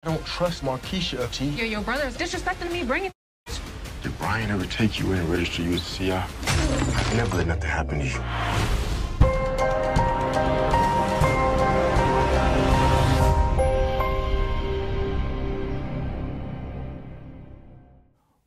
I don't trust Markeisha, T. Your brother's disrespecting me. Bring it. Did Brian ever take you in and register you as a CI? I've never let nothing happen to you.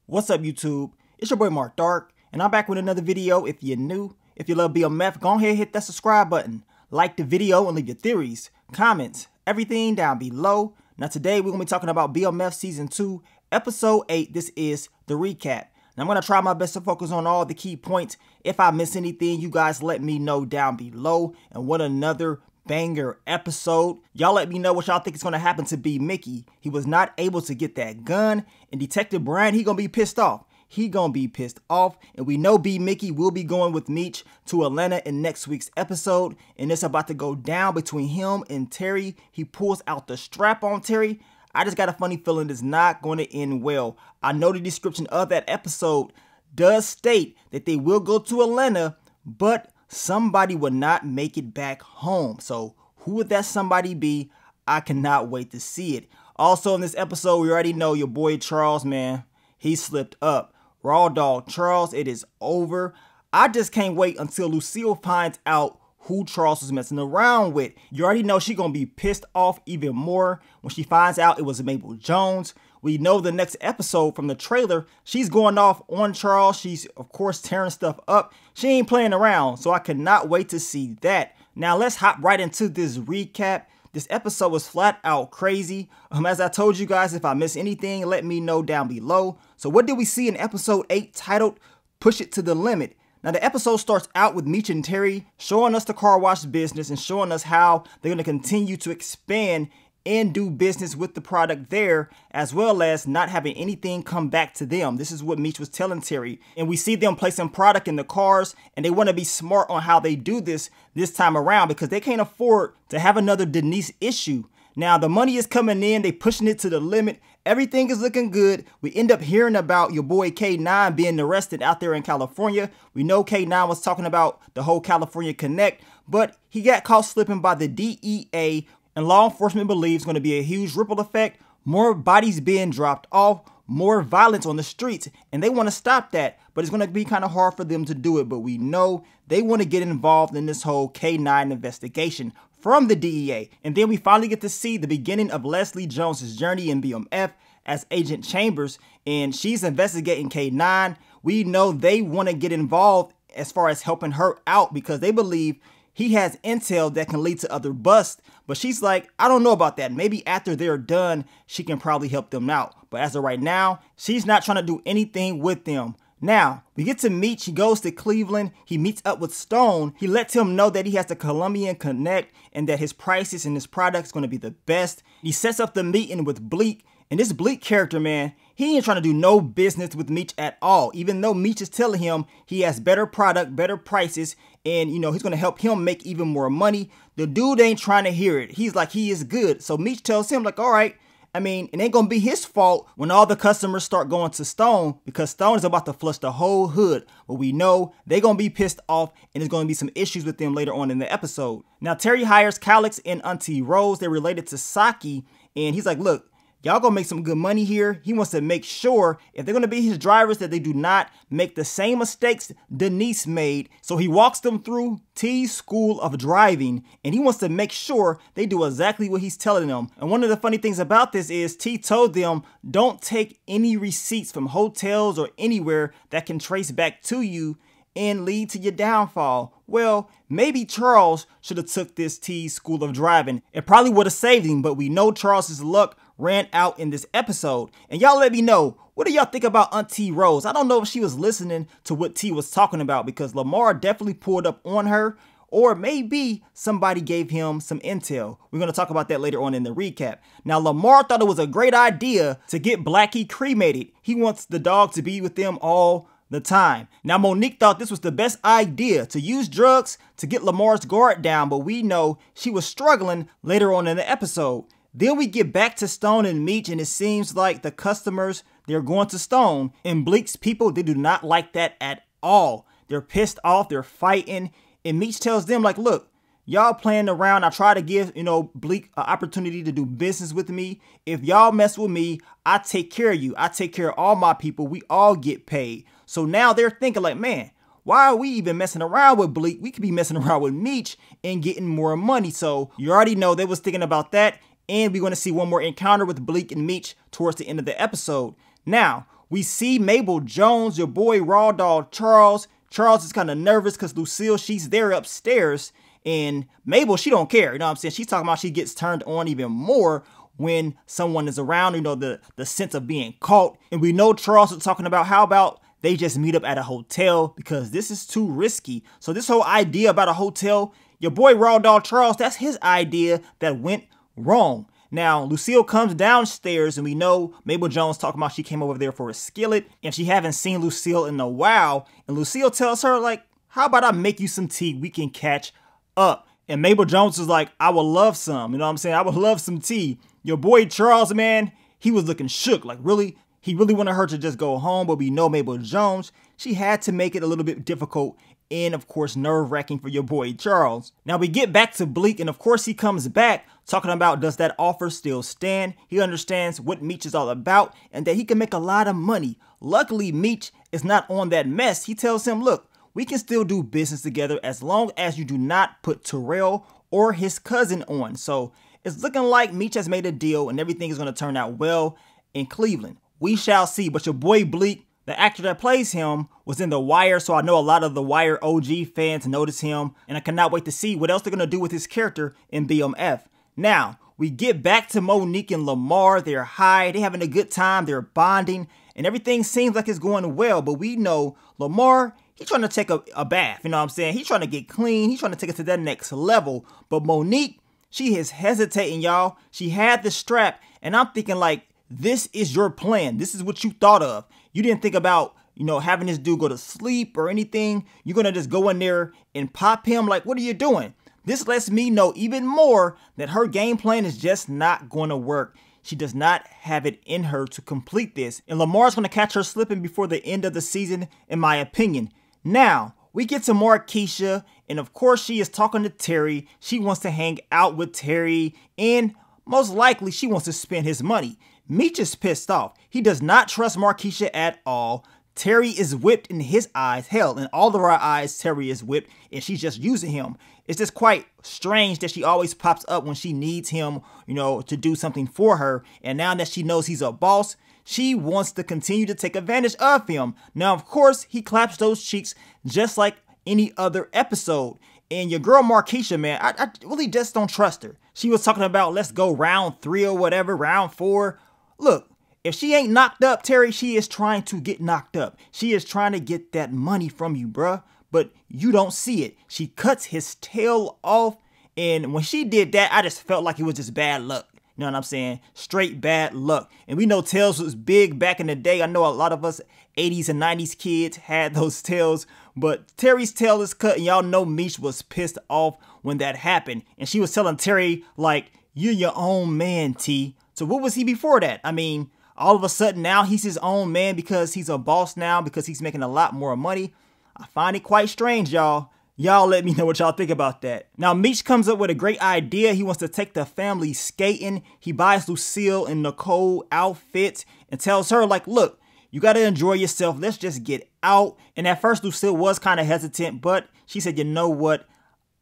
What's up, YouTube? It's your boy Mark Dark, and I'm back with another video. If you're new, if you love BMF, go ahead and hit that subscribe button. Like the video and leave your theories, comments, everything down below. Now today we're going to be talking about BMF Season 2, Episode 8. This is the recap. Now I'm going to try my best to focus on all the key points. If I miss anything, you guys let me know down below. And what another banger episode. Y'all let me know what y'all think is going to happen to B. Mickey. He was not able to get that gun, and Detective Brian, he going to be pissed off. He gonna be pissed off, and we know B. Mickey will be going with Meech to Atlanta in next week's episode, and it's about to go down between him and Terry. He pulls out the strap on Terry. I just got a funny feeling it's not going to end well. I know the description of that episode does state that they will go to Atlanta, but somebody will not make it back home. So who would that somebody be? I cannot wait to see it. Also in this episode, we already know your boy Charles, man, he slipped up. Raw dog Charles, it is over. I just can't wait until Lucille finds out who Charles was messing around with. You already know she's gonna be pissed off even more when she finds out it was Mabel Jones. We know the next episode from the trailer, she's going off on Charles. She's, of course, tearing stuff up. She ain't playing around, so I cannot wait to see that. Now, let's hop right into this recap. This episode was flat out crazy. As I told you guys, if I miss anything, let me know down below. So what did we see in episode 8 titled Push It to the Limit? Now the episode starts out with Meech and Terry showing us the car wash business and showing us how they're going to continue to expand and do business with the product there, as well as not having anything come back to them. This is what Meech was telling Terry. And we see them placing product in the cars, and they want to be smart on how they do this time around because they can't afford to have another Denise issue. Now the money is coming in, they pushing it to the limit. Everything is looking good. We end up hearing about your boy K9 being arrested out there in California. We know K9 was talking about the whole California Connect, but he got caught slipping by the DEA. And law enforcement believes going to be a huge ripple effect, more bodies being dropped off, more violence on the streets, and they want to stop that, but it's going to be kind of hard for them to do it. But we know they want to get involved in this whole K9 investigation from the DEA. And then we finally get to see the beginning of Leslie Jones's journey in BMF as Agent Chambers, and she's investigating K9. We know they want to get involved as far as helping her out because they believe he has intel that can lead to other busts, but she's like, I don't know about that. Maybe after they're done, she can probably help them out. But as of right now, she's not trying to do anything with them. Now, we get to Meech. He goes to Cleveland. He meets up with Stone. He lets him know that he has the Colombian Connect and that his prices and his product's going to be the best. He sets up the meeting with Bleak. And this Bleak character, man, he ain't trying to do no business with Meech at all. Even though Meech is telling him he has better product, better prices, and, you know, he's going to help him make even more money. The dude ain't trying to hear it. He's like, he is good. So Meech tells him, like, all right, I mean, it ain't going to be his fault when all the customers start going to Stone because Stone is about to flush the whole hood. But we know they're going to be pissed off and there's going to be some issues with them later on in the episode. Now, Terry hires Calix and Auntie Rose. They're related to Saki. And he's like, look, y'all gonna make some good money here. He wants to make sure if they're gonna be his drivers that they do not make the same mistakes Denise made. So he walks them through T's school of driving and he wants to make sure they do exactly what he's telling them. And one of the funny things about this is T told them don't take any receipts from hotels or anywhere that can trace back to you and lead to your downfall. Well, maybe Charles should have took this T's school of driving. It probably would have saved him, but we know Charles's luck ran out in this episode. And y'all let me know, what do y'all think about Auntie Rose? I don't know if she was listening to what T was talking about because Lamar definitely pulled up on her, or maybe somebody gave him some intel. We're going to talk about that later on in the recap. Now, Lamar thought it was a great idea to get Blackie cremated. He wants the dog to be with them all the time. Now, Monique thought this was the best idea to use drugs to get Lamar's guard down, but we know she was struggling later on in the episode. Then we get back to Stone and Meech, and it seems like the customers, they're going to Stone. And Bleak's people, they do not like that at all. They're pissed off, they're fighting. And Meech tells them, like, look, y'all playing around. I try to give, Bleak an opportunity to do business with me. If y'all mess with me, I take care of you. I take care of all my people. We all get paid. So now they're thinking like, man, why are we even messing around with Bleak? We could be messing around with Meech and getting more money. So you already know they was thinking about that. And we're going to see one more encounter with Bleak and Meech towards the end of the episode. Now, we see Mabel Jones, your boy Raw Dog Charles. Charles is kind of nervous because Lucille, she's there upstairs. And Mabel, she don't care. You know what I'm saying? She's talking about she gets turned on even more when someone is around, the sense of being caught. And we know Charles is talking about how about they just meet up at a hotel because this is too risky. So this whole idea about a hotel, your boy Raw Dog Charles, that's his idea that went wrong. Now, Lucille comes downstairs and we know Mabel Jones talking about she came over there for a skillet and she haven't seen Lucille in a while. And Lucille tells her like, how about I make you some tea? We can catch up. And Mabel Jones is like, I would love some. You know what I'm saying? I would love some tea. Your boy Charles, man, he was looking shook. Like really? He really wanted her to just go home, but we know Mabel Jones, she had to make it a little bit difficult and, of course, nerve-wracking for your boy Charles. Now, we get back to Bleak, and, of course, he comes back talking about does that offer still stand. He understands what Meech is all about and that he can make a lot of money. Luckily, Meech is not on that mess. He tells him, look, we can still do business together as long as you do not put Terrell or his cousin on. So, it's looking like Meech has made a deal and everything is going to turn out well in Cleveland. We shall see, but your boy Bleak, the actor that plays him, was in The Wire, so I know a lot of The Wire OG fans notice him, and I cannot wait to see what else they're going to do with his character in BMF. Now, we get back to Monique and Lamar. They're high, they're having a good time, they're bonding, and everything seems like it's going well, but we know Lamar, he's trying to take a bath, you know what I'm saying? He's trying to get clean, he's trying to take it to that next level, but Monique, she is hesitating, y'all. She had the strap, and I'm thinking like, this is your plan. This is what you thought of. You didn't think about, having this dude go to sleep or anything. You're going to just go in there and pop him. Like, what are you doing? This lets me know even more that her game plan is just not going to work. She does not have it in her to complete this. And Lamar's going to catch her slipping before the end of the season, in my opinion. Now, we get to Markeisha, and of course she is talking to Terry. She wants to hang out with Terry, and most likely she wants to spend his money. Meech is pissed off. He does not trust Markeisha at all. Terry is whipped in his eyes. Hell, in all of our eyes, Terry is whipped, and she's just using him. It's just quite strange that she always pops up when she needs him, to do something for her. And now that she knows he's a boss, she wants to continue to take advantage of him. Now, of course, he claps those cheeks just like any other episode. And your girl Markeisha, man, I really just don't trust her. She was talking about let's go round 3 or whatever, round 4. Look, if she ain't knocked up, Terry, she is trying to get knocked up. She is trying to get that money from you, bruh. But you don't see it. She cuts his tail off. And when she did that, I just felt like it was just bad luck. You know what I'm saying? Straight bad luck. And we know tails was big back in the day. I know a lot of us 80s and 90s kids had those tails. But Terry's tail is cut. And y'all know Meech was pissed off when that happened. And she was telling Terry, like, you're your own man, T. So what was he before that? I mean, all of a sudden now he's his own man because he's a boss now, because he's making a lot more money. I find it quite strange, y'all. Y'all let me know what y'all think about that. Now, Meech comes up with a great idea. He wants to take the family skating. He buys Lucille and Nicole outfits and tells her, like, look, you got to enjoy yourself. Let's just get out. And at first, Lucille was kind of hesitant, but she said, you know what?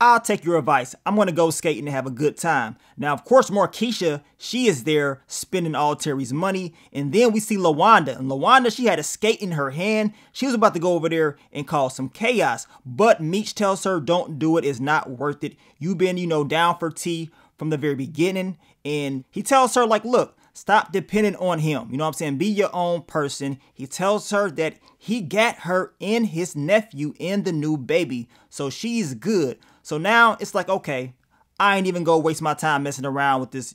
I'll take your advice. I'm going to go skating and have a good time. Now, of course, Markeisha, she is there spending all Terry's money. And then we see LaWanda. And LaWanda, she had a skate in her hand. She was about to go over there and cause some chaos. But Meech tells her, don't do it. It's not worth it. You've been, down for T from the very beginning. And he tells her, like, look, stop depending on him. You know what I'm saying? Be your own person. He tells her that he got her and his nephew and the new baby. So she's good. So now it's like, okay, I ain't even gonna waste my time messing around with this,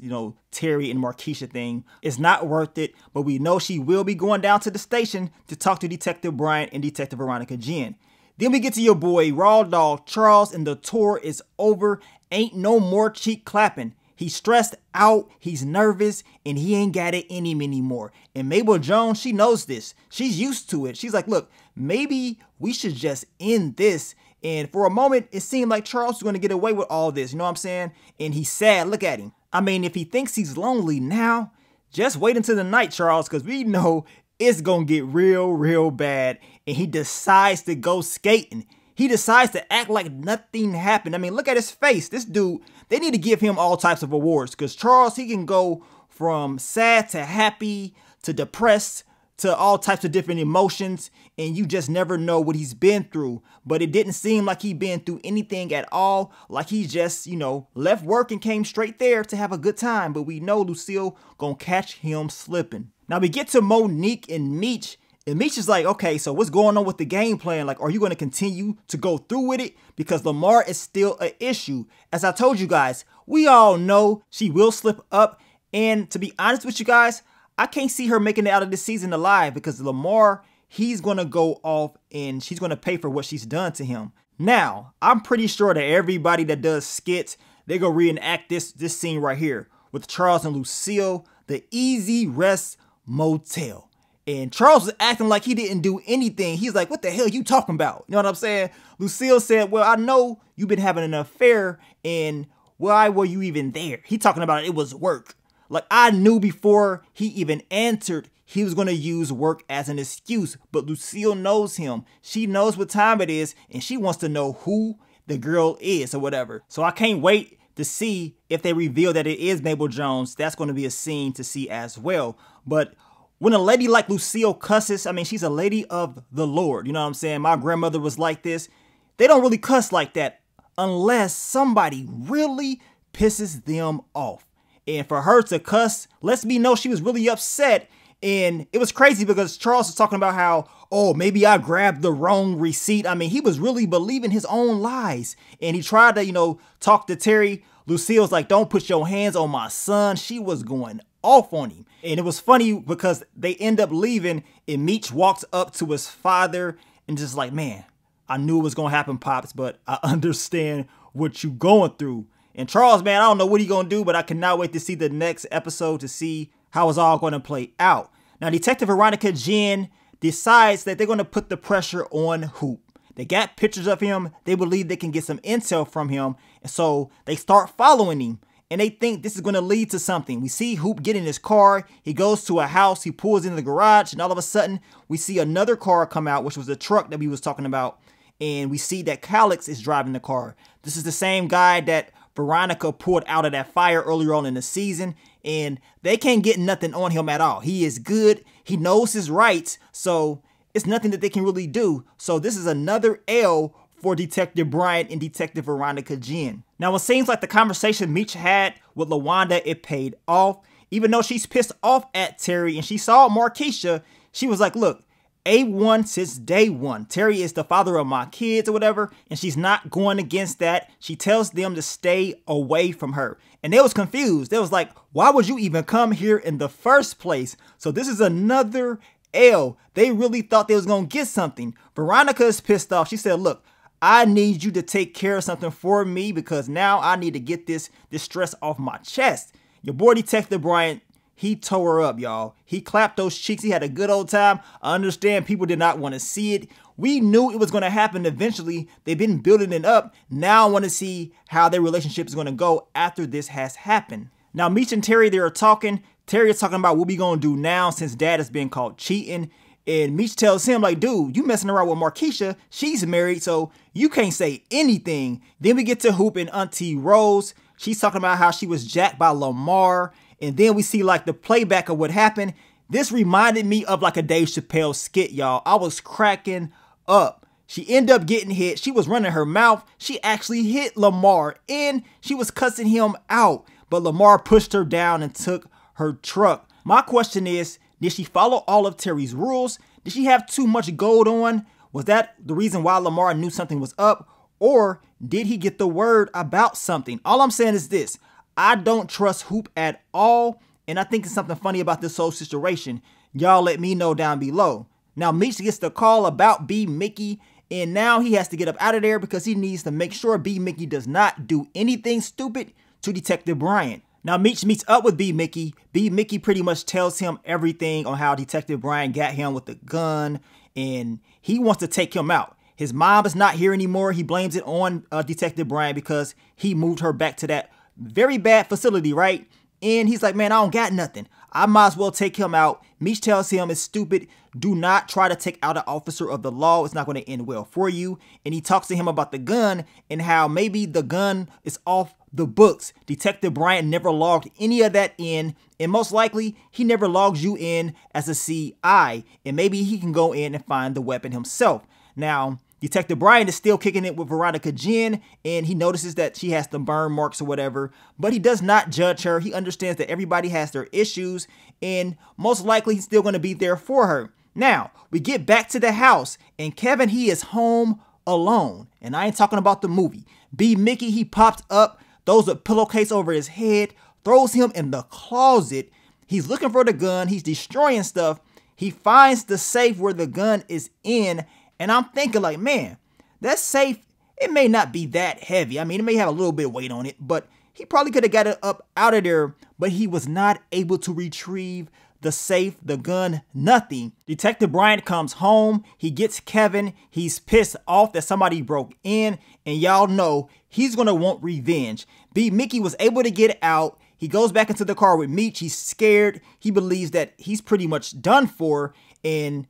Terry and Markeisha thing. It's not worth it, but we know she will be going down to the station to talk to Detective Bryant and Detective Veronica Jen. Then we get to your boy, Raw Dog Charles, and the tour is over. Ain't no more cheek clapping. He's stressed out, he's nervous, and he ain't got it in him anymore. And Mabel Jones, she knows this. She's used to it. She's like, look, maybe we should just end this And for a moment, it seemed like Charles was going to get away with all this, you know what I'm saying? And he's sad, look at him. I mean, if he thinks he's lonely now, just wait until the night, Charles, because we know it's going to get real bad. And he decides to go skating. He decides to act like nothing happened. I mean, look at his face. This dude, they need to give him all types of awards, because Charles, he can go from sad to happy to depressed to all types of different emotions, and you just never know what he's been through. But it didn't seem like he'd been through anything at all, like he just, you know, left work and came straight there to have a good time. But we know Lucille gonna catch him slipping. Now we get to Monique and Meech, and Meech is like, okay, so what's going on with the game plan? Like, are you going to continue to go through with it? Because Lamar is still an issue. As I told you guys, we all know she will slip up. And to be honest with you guys, I can't see her making it out of this season alive, because Lamar, he's going to go off and she's going to pay for what she's done to him. Now, I'm pretty sure that everybody that does skits, they're going to reenact this scene right here with Charles and Lucille, the Easy Rest Motel. And Charles was acting like he didn't do anything. He's like, what the hell you talking about? You know what I'm saying? Lucille said, well, I know you've been having an affair, and why were you even there? He talking about it was work. Like, I knew before he even answered, he was going to use work as an excuse. But Lucille knows him. She knows what time it is, and she wants to know who the girl is or whatever. So I can't wait to see if they reveal that it is Mabel Jones. That's going to be a scene to see as well. But when a lady like Lucille cusses, I mean, she's a lady of the Lord. You know what I'm saying? My grandmother was like this. They don't really cuss like that unless somebody really pisses them off. And for her to cuss lets me know she was really upset. And it was crazy because Charles was talking about how, oh, maybe I grabbed the wrong receipt. I mean, he was really believing his own lies. And he tried to, you know, talk to Terry. Lucille's like, don't put your hands on my son. She was going off on him. And it was funny because they end up leaving, and Meech walks up to his father and just like, man, I knew it was going to happen, Pops, but I understand what you going through. And Charles, man, I don't know what he going to do, but I cannot wait to see the next episode to see how it's all going to play out. Now, Detective Veronica Jen decides that they're going to put the pressure on Hoop. They got pictures of him. They believe they can get some intel from him. And so they start following him. And they think this is going to lead to something. We see Hoop get in his car. He goes to a house. He pulls into the garage. And all of a sudden, we see another car come out, which was the truck that we was talking about. And we see that Calix is driving the car. This is the same guy that Veronica pulled out of that fire earlier on in the season. And they can't get nothing on him at all. He is good. He knows his rights. So it's nothing that they can really do. So this is another L for Detective Bryant and Detective Veronica Jen. Now, it seems like the conversation Meech had with LaWanda, it paid off. Even though she's pissed off at Terry and she saw Markeisha, she was like, look, A1 since day one. Terry is the father of my kids or whatever, and she's not going against that. She tells them to stay away from her. And they was confused. They was like, why would you even come here in the first place? So this is another L. They really thought they was going to get something. Veronica is pissed off. She said, look, I need you to take care of something for me because now I need to get this stress off my chest. Your boy Detective Bryant, he tore her up, y'all. He clapped those cheeks. He had a good old time. I understand people did not want to see it. We knew it was going to happen eventually. They've been building it up. Now I want to see how their relationship is going to go after this has happened. Now, Meech and Terry, they are talking. Terry is talking about what we going to do now since dad has been caught cheating. And Meech tells him, like, dude, you messing around with Markeisha. She's married, so you can't say anything. Then we get to Hoop and Auntie Rose. She's talking about how she was jacked by Lamar. And then we see, like, the playback of what happened. This reminded me of, like, a Dave Chappelle skit, y'all. I was cracking up. She ended up getting hit. She was running her mouth. She actually hit Lamar, and she was cussing him out. But Lamar pushed her down and took her truck. My question is, did she follow all of Terry's rules? Did she have too much gold on? Was that the reason why Lamar knew something was up? Or did he get the word about something? All I'm saying is this. I don't trust Hoop at all. And I think it's something funny about this whole situation. Y'all let me know down below. Now, Meech gets the call about B. Mickey. And now he has to get up out of there because he needs to make sure B. Mickey does not do anything stupid to Detective Bryant. Now, Meech meets up with B. Mickey. B. Mickey pretty much tells him everything on how Detective Bryant got him with the gun, and he wants to take him out. His mom is not here anymore. He blames it on Detective Bryant because he moved her back to that very bad facility, right? And he's like, man, I don't got nothing. I might as well take him out. Meech tells him it's stupid. Do not try to take out an officer of the law. It's not going to end well for you. And he talks to him about the gun and how maybe the gun is off the books. Detective Bryant never logged any of that in. And most likely, he never logs you in as a CI. And maybe he can go in and find the weapon himself. Now, Detective Bryant is still kicking it with Veronica Jen, and he notices that she has the burn marks or whatever, but he does not judge her. He understands that everybody has their issues, and most likely he's still going to be there for her. Now, we get back to the house, and Kevin, he is home alone, and I ain't talking about the movie. B. Mickey, he pops up, throws a pillowcase over his head, throws him in the closet. He's looking for the gun. He's destroying stuff. He finds the safe where the gun is in. And I'm thinking like, man, that safe, it may not be that heavy. I mean, it may have a little bit of weight on it, but he probably could have got it up out of there, but he was not able to retrieve the safe, the gun, nothing. Detective Bryant comes home. He gets Kevin. He's pissed off that somebody broke in, and y'all know he's going to want revenge. B. Mickey was able to get out. He goes back into the car with Meech. He's scared. He believes that he's pretty much done for, and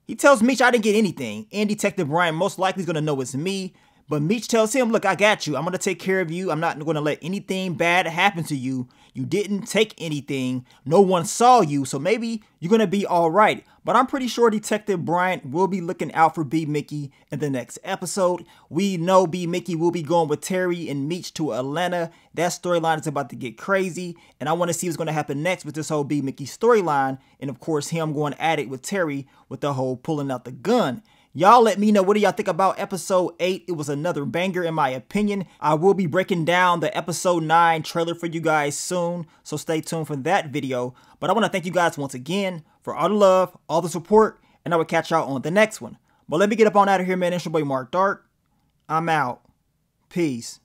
he tells Meech, I didn't get anything. And Detective Bryant most likely is going to know it's me. But Meech tells him, look, I got you. I'm going to take care of you. I'm not going to let anything bad happen to you. You didn't take anything. No one saw you. So maybe you're going to be all right. But I'm pretty sure Detective Bryant will be looking out for B. Mickey in the next episode. We know B. Mickey will be going with Terry and Meech to Atlanta. That storyline is about to get crazy. And I want to see what's going to happen next with this whole B. Mickey storyline. And of course, him going at it with Terry with the whole pulling out the gun. Y'all let me know, what do y'all think about episode 8? It was another banger in my opinion. I will be breaking down the episode 9 trailer for you guys soon, so stay tuned for that video. But I want to thank you guys once again for all the love, all the support, and I will catch y'all on the next one. But let me get up on out of here, man. It's your boy Mark Dark. I'm out. Peace.